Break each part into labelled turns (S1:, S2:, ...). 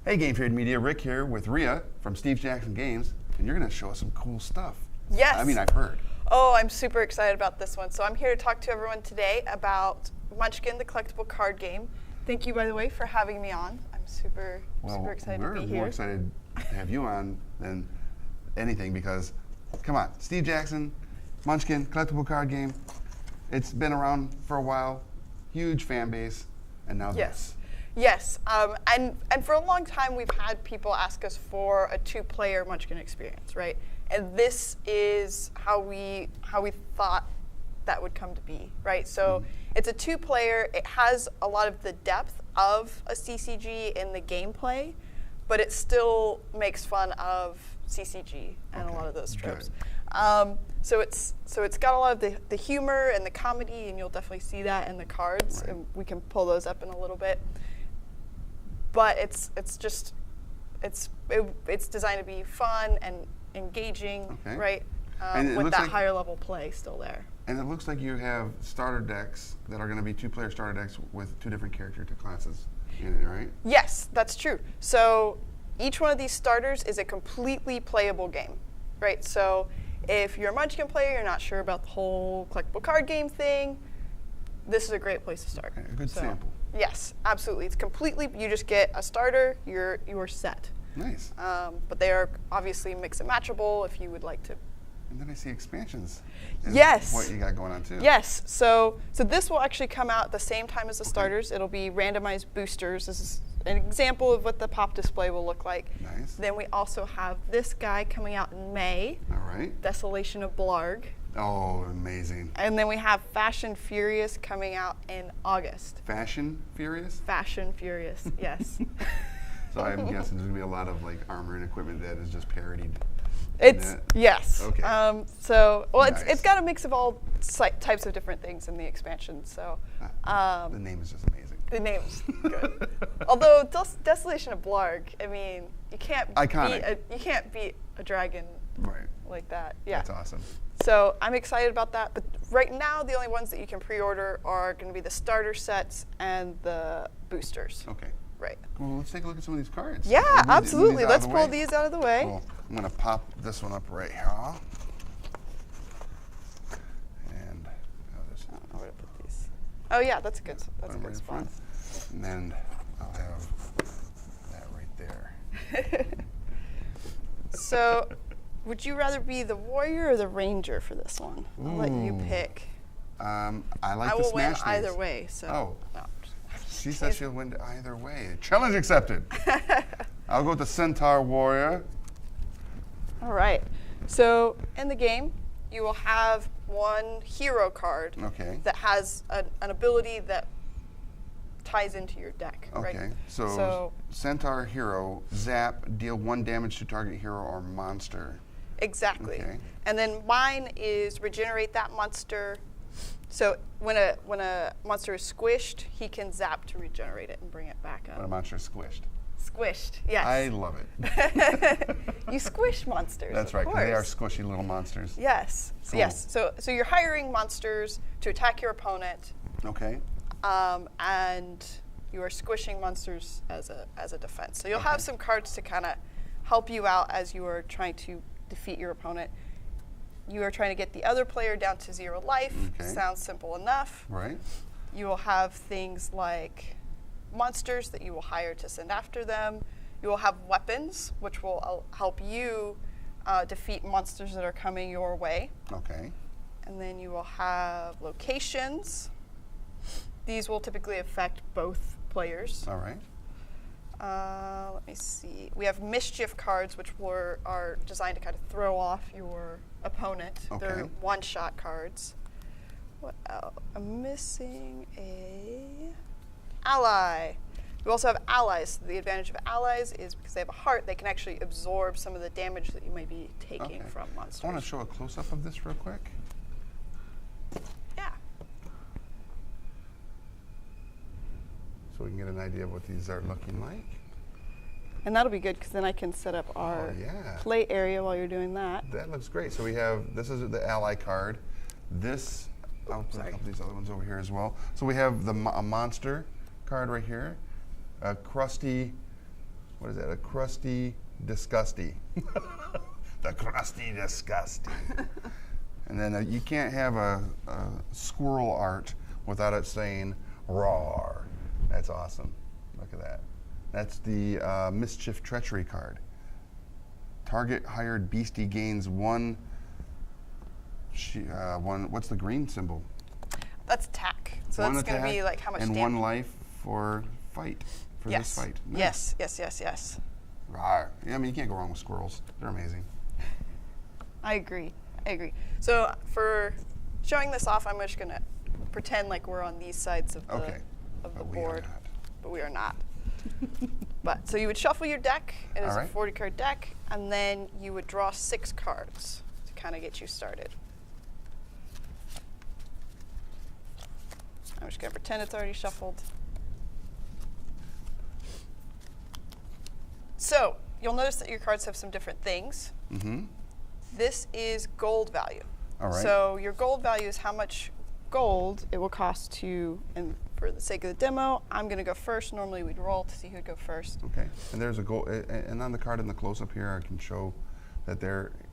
S1: Hey Game Trade Media, Rick here with Rhea from Steve Jackson Games, and you're going to show us some cool stuff.
S2: Yes.
S1: I mean, I've heard.
S2: Oh, I'm super excited about this one. So I'm here to talk to everyone today about Munchkin, the collectible card game. Thank you, by the way, for having me on. I'm super excited to be here.
S1: We're more excited to have you on than anything because, come on, Steve Jackson, Munchkin, collectible card game. It's been around for a while, huge fan base, and now this.
S2: Yes, and for a long time we've had people ask us for a two-player Munchkin experience, right? And this is how we thought that would come to be, right? So it's a two-player. It has a lot of the depth of a CCG in the gameplay, but it still makes fun of CCG and a lot of those tropes. So it's got a lot of the humor and the comedy, and you'll definitely see that in the cards.
S1: Right.
S2: And we can pull those up in a little bit. But it's designed to be fun and engaging, right? With that higher level play still there.
S1: And it looks like you have starter decks that are going to be two-player starter decks with two different character classes in it, right?
S2: Yes, that's true. So each one of these starters is a completely playable game, right? So if you're a Munchkin player, you're not sure about the whole collectible card game thing, this is a great place to start.
S1: Okay, a good sample.
S2: Yes, absolutely. It's completely, you just get a starter, you're set.
S1: Nice.
S2: But they are obviously mix and matchable if you would like to.
S1: And then I see expansions.
S2: Yes.
S1: What you got going on too.
S2: Yes. So this will actually come out at the same time as the starters. It'll be randomized boosters. This is an example of what the pop display will look like.
S1: Nice.
S2: Then we also have this guy coming out in May.
S1: All right.
S2: Desolation of Blarg.
S1: Oh, amazing.
S2: And then we have Fashion Furious coming out in August.
S1: Fashion Furious?
S2: Fashion Furious, yes.
S1: So I'm guessing there's going to be a lot of like armor and equipment that is just parodied.
S2: Yes.
S1: Okay.
S2: Nice. It's got a mix of all types of different things in the expansion. So
S1: the name is just amazing.
S2: The name's good. Although Desolation of Blarg, I mean, you can't beat a dragon like that. Yeah.
S1: That's awesome.
S2: So I'm excited about that. But right now, the only ones that you can pre-order are going to be the starter sets and the boosters.
S1: Okay.
S2: Right.
S1: Well, let's take a look at some of these cards.
S2: Yeah, absolutely. Let's pull these out of the way.
S1: Cool. I'm going to pop this one up right here. And
S2: I don't know where to put these. Oh yeah, that's a good spot.
S1: And then I'll have that right there.
S2: So, would you rather be the warrior or the ranger for this one? I'll let you pick.
S1: I like
S2: I
S1: the
S2: will
S1: smash
S2: win either way. So.
S1: Oh. She says she'll win either way. Challenge accepted. I'll go with the Centaur Warrior.
S2: All right. So in the game, you will have one hero card that has an ability that ties into your deck.
S1: Okay.
S2: Right?
S1: So Centaur Hero, zap, deal 1 damage to target hero or monster.
S2: Exactly.
S1: Okay.
S2: And then mine is regenerate that monster. So when a monster is squished, he can zap to regenerate it and bring it back up.
S1: When a monster is squished.
S2: Squished, yes.
S1: I love it.
S2: You squish monsters.
S1: That's right, because they are squishy little monsters.
S2: Yes.
S1: Cool.
S2: Yes. So you're hiring monsters to attack your opponent.
S1: Okay.
S2: And you are squishing monsters as a defense. So you'll have some cards to kind of help you out as you are trying to defeat your opponent. You are trying to get the other player down to 0 life.
S1: Okay.
S2: Sounds simple enough.
S1: Right.
S2: You will have things like monsters that you will hire to send after them. You will have weapons, which will help you defeat monsters that are coming your way.
S1: Okay.
S2: And then you will have locations. These will typically affect both players.
S1: All right.
S2: Let me see. We have mischief cards, which are designed to kind of throw off your opponent.
S1: Okay.
S2: They're one-shot cards. What else? I'm missing a ally. You also have allies. The advantage of allies is because they have a heart, they can actually absorb some of the damage that you may be taking from monsters.
S1: I want to show a close-up of this real quick.
S2: Yeah.
S1: So we can get an idea of what these are looking like.
S2: And that'll be good because then I can set up our play area while you're doing that.
S1: That looks great. So we have, this is the ally card. This, I'll put a couple of these other ones over here as well. So we have a monster card right here. a crusty, what is that? A crusty disgusty. The crusty disgusty. And then you can't have a squirrel art without it saying roar. That's awesome. Look at that. That's the Mischief Treachery card. Target hired beastie gains one. What's the green symbol?
S2: That's attack. So
S1: One
S2: that's going to
S1: attack
S2: be like how much
S1: and
S2: damage.
S1: one life for fight. For this fight. Nice.
S2: Yes.
S1: Rawr. Yeah, I mean, you can't go wrong with squirrels. They're amazing.
S2: I agree. So for showing this off, I'm just going to pretend like we're on these sides of the board. But we are not. So you would shuffle your deck. It is a 40-card deck. And then you would draw 6 cards to kind of get you started. I'm just going to pretend it's already shuffled. So you'll notice that your cards have some different things.
S1: Mm-hmm.
S2: This is gold value.
S1: All right.
S2: So your gold value is how much gold it will cost to, and for the sake of the demo, I'm going to go first. Normally we'd roll to see who'd go first.
S1: Okay. And there's a gold, and on the card in the close-up here, I can show that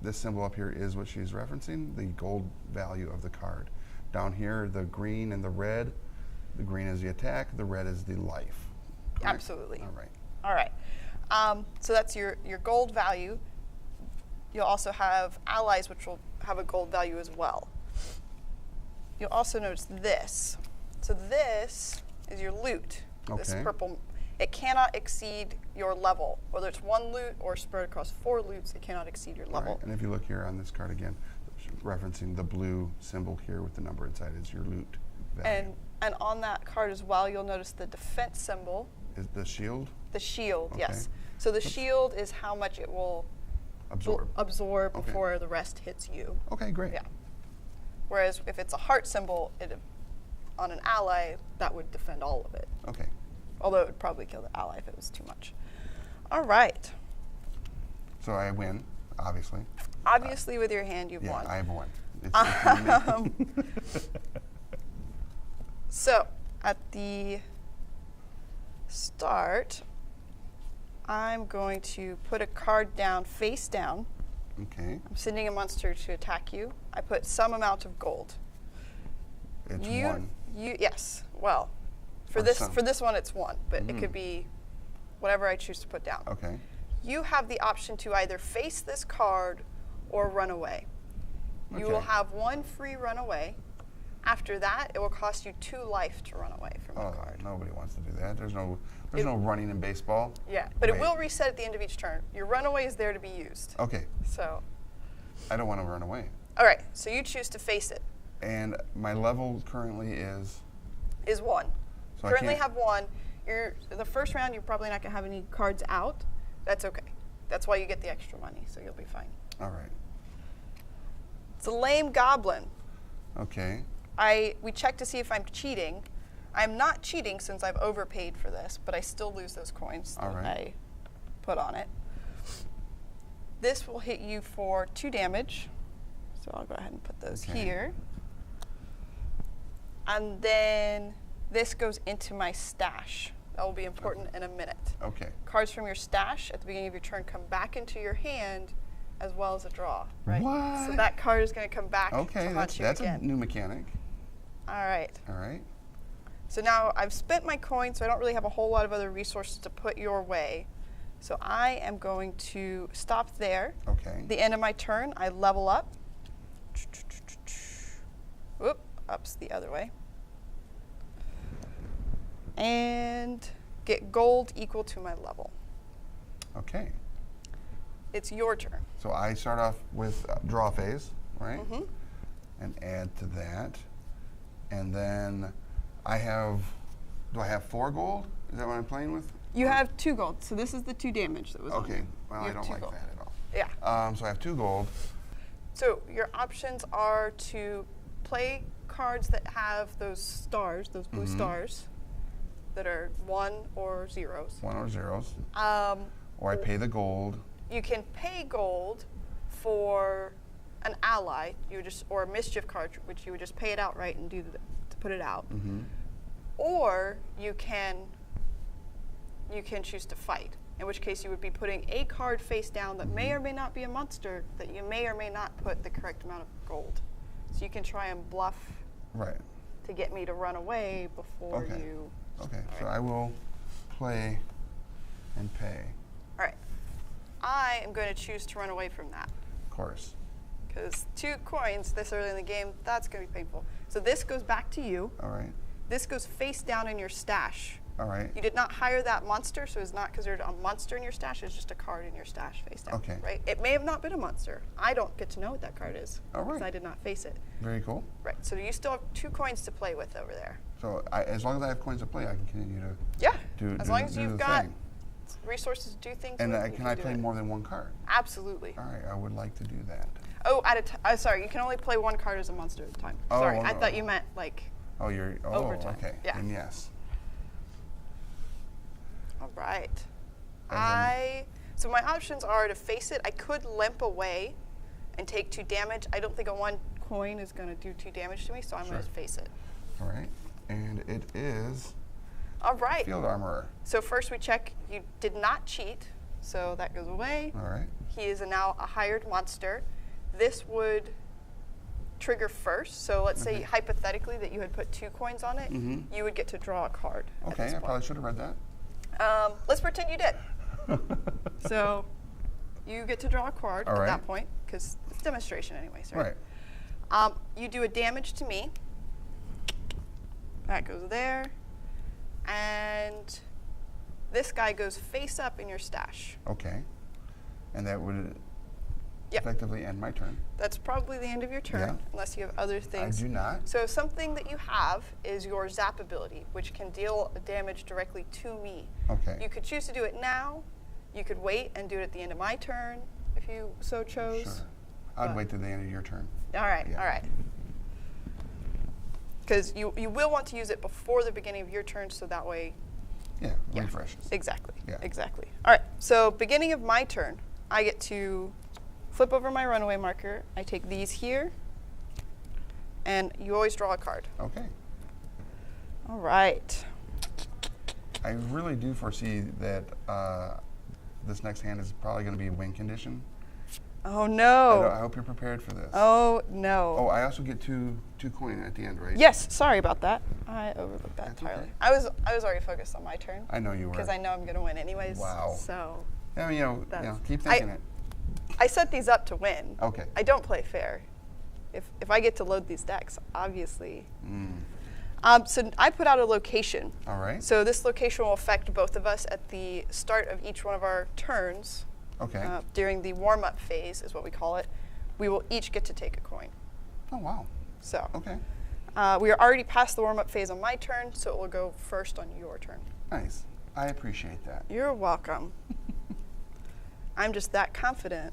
S1: this symbol up here is what she's referencing, the gold value of the card. Down here, the green and the red. The green is the attack. The red is the life. Correct?
S2: Absolutely.
S1: All right.
S2: So that's your gold value. You'll also have allies, which will have a gold value as well. You'll also notice this. So this is your loot.
S1: Okay.
S2: This purple. It cannot exceed your level. Whether it's one loot or spread across 4 loots, it cannot exceed your level.
S1: Right. And if you look here on this card again, referencing the blue symbol here with the number inside is your loot value.
S2: And on that card as well, you'll notice the defense symbol.
S1: Is the shield?
S2: The shield,
S1: Okay.
S2: yes. So the shield is how much it will absorb
S1: Okay.
S2: before the rest hits you.
S1: Okay, great.
S2: Yeah. Whereas if it's a heart symbol on an ally, that would defend all of it.
S1: Okay.
S2: Although it would probably kill the ally if it was too much. All right.
S1: So I win, obviously.
S2: Obviously, with your hand, you've won.
S1: Yeah, I have won. It's
S2: So at the start, I'm going to put a card down, face down.
S1: Okay.
S2: I'm sending a monster to attack you. I put some amount of gold.
S1: It's 1.
S2: Yes. Well, for
S1: Or
S2: this
S1: some.
S2: for this one, it's 1, but it could be whatever I choose to put down.
S1: Okay.
S2: You have the option to either face this card or run away. You will
S1: Okay.
S2: have 1 free run away. After that, it will cost you 2 life to run away from the card.
S1: Nobody wants to do that. There's no running in baseball.
S2: Yeah, but it
S1: Wait.
S2: will reset at the end of each turn. Your runaway is there to be used.
S1: Okay.
S2: So,
S1: I don't want to run away.
S2: all right. So you choose to face it.
S1: And my level currently is?
S2: Is 1.
S1: So I
S2: Currently
S1: can't-
S2: have 1. The first round, you're probably not going to have any cards out. That's okay. That's why you get the extra money, so you'll be fine.
S1: All right.
S2: It's a lame goblin.
S1: Okay.
S2: We checked to see if I'm cheating. I'm not cheating since I've overpaid for this, but I still lose those coins that
S1: All right.
S2: I put on it. This will hit you for 2 damage. So I'll go ahead and put those
S1: Okay.
S2: here. And then this goes into my stash. That will be important in a minute.
S1: Okay.
S2: Cards from your stash at the beginning of your turn come back into your hand as well as a draw, right?
S1: What?
S2: So that card is going to come back
S1: Okay,
S2: to haunt you
S1: that's
S2: again.
S1: a new mechanic.
S2: All right.
S1: All right.
S2: So now I've spent my coins, so I don't really have a whole lot of other resources to put your way. So I am going to stop there.
S1: Okay.
S2: At the end of my turn, I level up. Whoop, up's the other way. And get gold equal to my level.
S1: Okay.
S2: It's your turn.
S1: So I start off with draw phase, right?
S2: Mm-hmm.
S1: And add to that. And then I have, do I have 4 gold? Is that what I'm playing with?
S2: You have 2 gold, so this is the 2 damage that was on
S1: Okay.
S2: you.
S1: Well,
S2: You
S1: I
S2: have
S1: don't
S2: 2
S1: like
S2: gold.
S1: that at all.
S2: Yeah.
S1: So I have 2 gold.
S2: So your options are to play cards that have those stars, those blue stars, that are 1 or 0s.
S1: 1 or 0s.
S2: Um,
S1: Or I pay the gold.
S2: You can pay gold for an ally, or a mischief card, which you would just pay it outright and to put it out.
S1: Mm-hmm.
S2: Or you can you can choose to fight, in which case you would be putting a card face down that may or may not be a monster that you may or may not put the correct amount of gold. So you can try and bluff
S1: Right.
S2: to get me to run away before
S1: Okay.
S2: you.
S1: Okay.
S2: All
S1: So
S2: right.
S1: I will play and pay.
S2: All right. I am going to choose to run away from that.
S1: Of course.
S2: Because 2 coins this early in the game, that's going to be painful. So this goes back to you.
S1: All right.
S2: This goes face down in your stash.
S1: All right.
S2: You did not hire that monster, so it's not considered a monster in your stash. It's just a card in your stash face down.
S1: Okay.
S2: Right? It may have not been a monster. I don't get to know what that card is.
S1: All right.
S2: Because I did not face it.
S1: Very cool.
S2: Right. So you still have 2 coins to play with over there.
S1: So as long as I have coins to play, I can continue to
S2: Yeah.
S1: do
S2: As
S1: do-
S2: long as
S1: do
S2: you've
S1: the
S2: got
S1: thing.
S2: resources to do things
S1: And
S2: with, you
S1: can I
S2: do
S1: play
S2: it.
S1: more than one card?
S2: Absolutely.
S1: All right. I would like to do that.
S2: Oh, sorry. You can only play 1 card as a monster at a time.
S1: Oh,
S2: Sorry.
S1: well,
S2: I
S1: no.
S2: thought you meant like.
S1: Oh, you're. Oh,
S2: Overtime.
S1: okay.
S2: Yeah.
S1: And yes.
S2: All right.
S1: And
S2: So my options are to face it. I could limp away and take 2 damage. I don't think a 1 coin is going to do 2 damage to me, so I'm going
S1: Sure.
S2: to face it.
S1: All right. And it is
S2: All right.
S1: Field Armorer.
S2: So first we check you did not cheat, so that goes away.
S1: All right.
S2: He is now a hired monster. This would trigger first. So let's say
S1: Okay.
S2: hypothetically that you had put 2 coins on it,
S1: Mhm.
S2: you would get to draw a card. at
S1: Okay.
S2: this
S1: I
S2: point.
S1: probably should have read that.
S2: Let's pretend you did. So you get to draw a card
S1: All
S2: at
S1: right.
S2: that point because it's demonstration anyways, right?
S1: Right.
S2: You do a damage to me. That goes there. And this guy goes face up in your stash.
S1: Okay. And that would
S2: Yep.
S1: effectively end my turn.
S2: That's probably the end of your turn,
S1: Yeah.
S2: unless you have other
S1: I
S2: things.
S1: do not.
S2: So something that you have is your zap ability, which can deal damage directly to me.
S1: Okay.
S2: You could choose to do it now. You could wait and do it at the end of my turn if you so chose.
S1: Sure. I'd
S2: But-
S1: wait till the end of your turn.
S2: All right,
S1: Yeah.
S2: all right. Because you will want to use it before the beginning of your turn, so that way.
S1: Yeah.
S2: Yeah.
S1: Refreshes.
S2: Exactly.
S1: Yeah.
S2: Exactly. All right. So beginning of my turn, I get to flip over my runaway marker. I take these here, and you always draw a card.
S1: Okay.
S2: All right.
S1: I really do foresee that this next hand is probably going to be a win condition.
S2: Oh
S1: I
S2: no.
S1: hope you're prepared for this.
S2: Oh no.
S1: Oh, I also get two coin at the end, right?
S2: Yes. Sorry about that. I overlooked that
S1: That's
S2: entirely.
S1: okay.
S2: I was already focused on my turn
S1: I know you were.
S2: because I know I'm going to win anyways.
S1: Wow.
S2: So
S1: I mean,
S2: That's-
S1: keep thinking it.
S2: I set these up to win.
S1: Okay.
S2: I don't play fair. If I get to load these decks, obviously.
S1: Mm.
S2: So I put out a location.
S1: All right.
S2: So this location will affect both of us at the start of each one of our turns.
S1: Okay.
S2: During the warm-up phase is what we call it. We will each get to take a coin.
S1: Oh, wow.
S2: So
S1: Okay.
S2: we are already past the warm-up phase on my turn, so it will go first on your turn.
S1: Nice. I appreciate that.
S2: You're welcome. I'm just that confident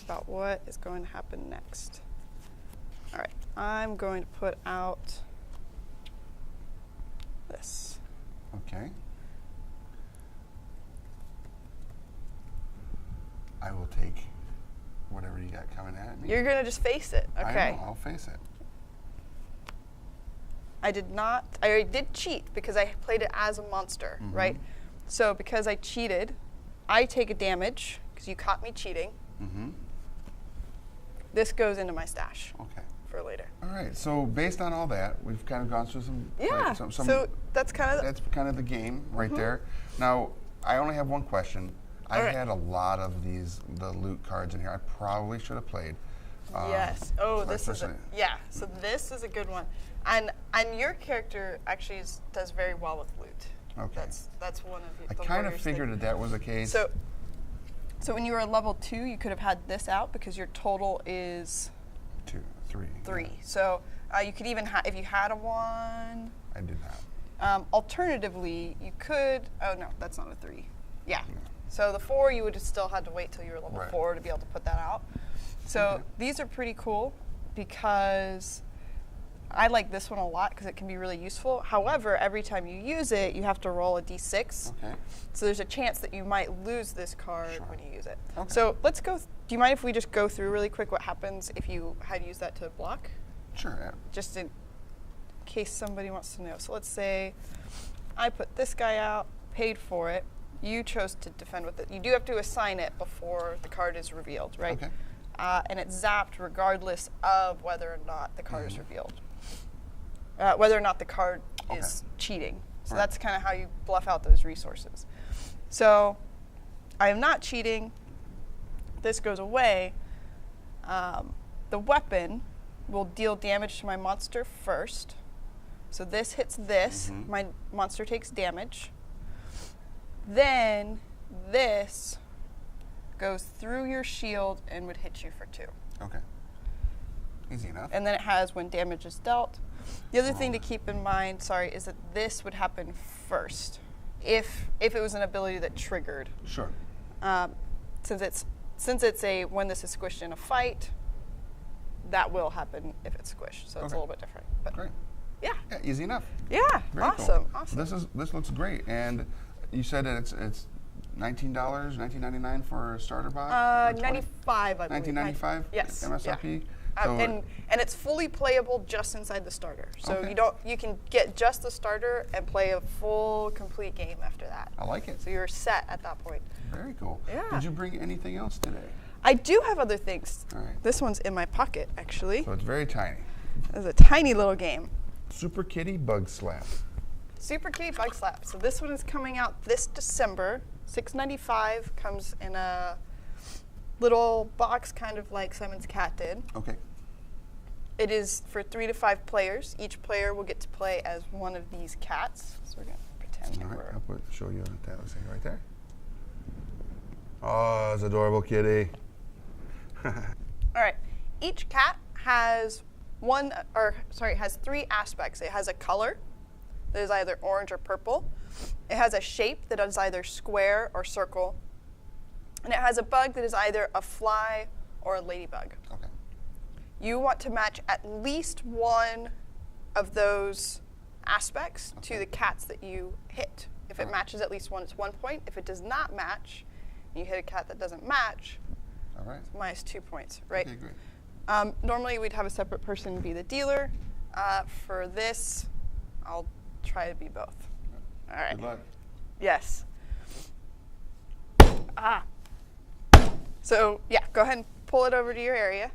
S2: about what is going to happen next. All right, I'm going to put out this.
S1: Okay. I will take whatever you got coming at me.
S2: You're going to just face it, okay?
S1: I know, I'll face it.
S2: I did cheat because I played it as a monster,
S1: Mhm.
S2: right? So because I cheated, I take a damage because you caught me cheating.
S1: Mm-hmm.
S2: This goes into my stash
S1: Okay.
S2: for later.
S1: All right. So based on all that, we've kind of gone through some.
S2: Yeah,
S1: some
S2: so that's kind of,
S1: that's kind of the game right there. Now, I only have one question. I
S2: All right.
S1: had a lot of the loot cards in here. I probably should have played.
S2: yes. Oh, this is
S1: especially-
S2: yeah. So this is a good one, and your character actually does very well with loot.
S1: Okay.
S2: That's one of
S1: I
S2: the
S1: kind of
S2: warriors
S1: figured
S2: thing.
S1: that was the case.
S2: So when you were level 2, you could have had this out because your total is
S1: 2, 3.
S2: 3.
S1: Yeah,
S2: So you could even have, if you had a 1.
S1: I did not.
S2: Alternatively, you could. Oh no, that's not a 3. Yeah.
S1: Yeah.
S2: So the 4, you would have still had to wait till you were level
S1: Right.
S2: 4 to be able to put that out. So
S1: Okay.
S2: these are pretty cool because I like this one a lot because it can be really useful. However, every time you use it, you have to roll a d6.
S1: Okay.
S2: So there's a chance that you might lose this card
S1: Sure.
S2: when you use it.
S1: Okay.
S2: So let's go. Do you mind if we just go through really quick what happens if you had used that to block?
S1: Sure. Yeah.
S2: Just in case somebody wants to know. So let's say I put this guy out, paid for it. You chose to defend with it. You do have to assign it before the card is revealed, right?
S1: Okay.
S2: And it's zapped regardless of whether or not the card is revealed. Whether or not the card is cheating. So that's kind of how you bluff out those resources. So I am not cheating. This goes away. The weapon will deal damage to my monster first. So this hits this. My monster takes damage. Then this goes through your shield and would hit you for 2.
S1: Okay. Easy enough.
S2: And then it has when damage is dealt. The other thing to keep in mind, is that this would happen first if it was an ability that triggered.
S1: Sure.
S2: Since it's a when this is squished in a fight, that will happen if it's squished. So it's a little bit different. But
S1: Great.
S2: Yeah.
S1: Yeah, easy enough.
S2: Yeah.
S1: Very
S2: Awesome.
S1: cool.
S2: Awesome.
S1: This looks great. And you said that it's $19, $19.99 for a starter box?
S2: $95, I believe.
S1: $19.95?
S2: Yes.
S1: MSRP?
S2: Yeah.
S1: So
S2: and it's fully playable just inside the starter. So you can get just the starter and play a full, complete game after that.
S1: I like it.
S2: So you're set at that point.
S1: Very cool.
S2: Yeah.
S1: Did you bring anything else today?
S2: I do have other things.
S1: All right.
S2: This one's in my pocket, actually.
S1: So it's very tiny.
S2: It's a tiny little game.
S1: Super Kitty Bug Slap.
S2: Super Kitty Bug Slap. So this one is coming out this December. $6.95. Comes in a little box, kind of like Simon's Cat did.
S1: Okay.
S2: It is for 3 to 5 players. Each player will get to play as one of these cats. So we're going to pretend
S1: All
S2: like
S1: right,
S2: we're...
S1: I'll show you what that looks like right there. Oh, it's adorable kitty.
S2: All right. Each cat has has 3 aspects. It has a color that is either orange or purple. It has a shape that is either square or circle. And it has a bug that is either a fly or a ladybug.
S1: Okay.
S2: You want to match at least one of those aspects to the cats that you hit. If it matches at least one, it's 1 point. If it does not match, and you hit a cat that doesn't match, it's minus 2 points, right?
S1: Okay, great.
S2: Normally, we'd have a separate person be the dealer. For this, I'll try to be both. All right.
S1: Good luck.
S2: Yes. So, yeah, go ahead and pull it over to your area.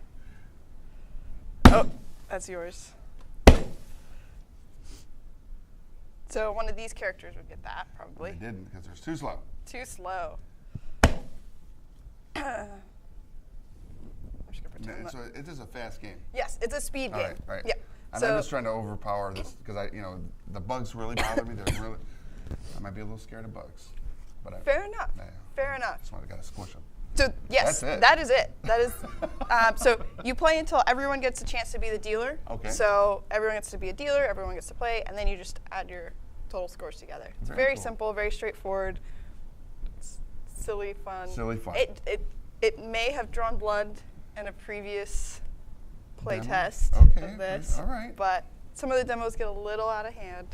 S2: Oh, that's yours. So one of these characters would get that, probably.
S1: They didn't, because they're too slow.
S2: Too slow. I'm just gonna pretend that.
S1: So it is a fast game.
S2: Yes, it's a speed game.
S1: All right.
S2: Yeah.
S1: And I'm just trying to overpower this because the bugs really bother me. I might be a little scared of bugs. But
S2: Fair enough.
S1: Yeah,
S2: Fair enough.
S1: That's why I gotta squish them.
S2: So yes,
S1: That's it.
S2: that is it. That is. So you play until everyone gets a chance to be the dealer.
S1: Okay.
S2: So everyone gets to be a dealer. Everyone gets to play, and then you just add your total scores together. It's very
S1: cool.
S2: simple, very straightforward. It's silly fun.
S1: Silly fun.
S2: It may have drawn blood in a previous play
S1: Demo?
S2: test
S1: Okay,
S2: of this.
S1: all right.
S2: But some of the demos get a little out of hand.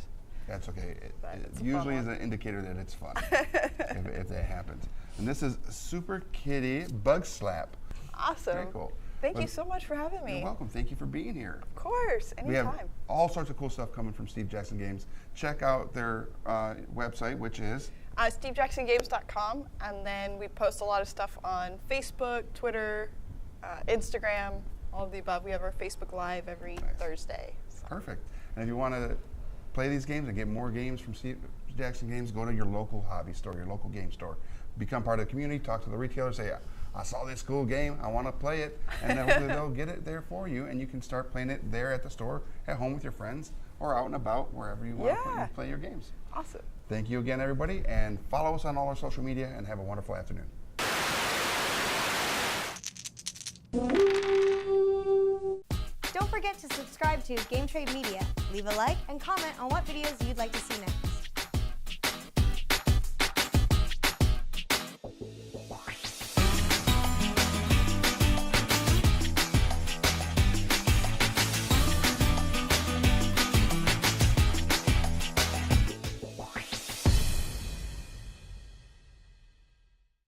S1: That's okay.
S2: But
S1: It
S2: it's a fun
S1: usually is
S2: one.
S1: an indicator that it's fun if that happens. And this is Super Kitty Bug Slap.
S2: Awesome.
S1: Very cool.
S2: Thank you so much for having me.
S1: You're welcome. Thank you for being here.
S2: Of course,
S1: We have
S2: anytime.
S1: all sorts of cool stuff coming from Steve Jackson Games. Check out their website, which is
S2: SteveJacksonGames.com, and then we post a lot of stuff on Facebook, Twitter, Instagram, all of the above. We have our Facebook Live every Thursday. So.
S1: perfect. And if you want to play these games and get more games from Steve Jackson Games, go to your local hobby store, your local game store. Become part of the community, talk to the retailer, say, I saw this cool game, I want to play it, and then hopefully they'll get it there for you, and you can start playing it there at the store, at home with your friends, or out and about, wherever you want to play your games.
S2: Awesome.
S1: Thank you again, everybody, and follow us on all our social media, and have a wonderful afternoon.
S3: Don't forget to subscribe to Game Trade Media. Leave a like and comment on what videos you'd like to see next.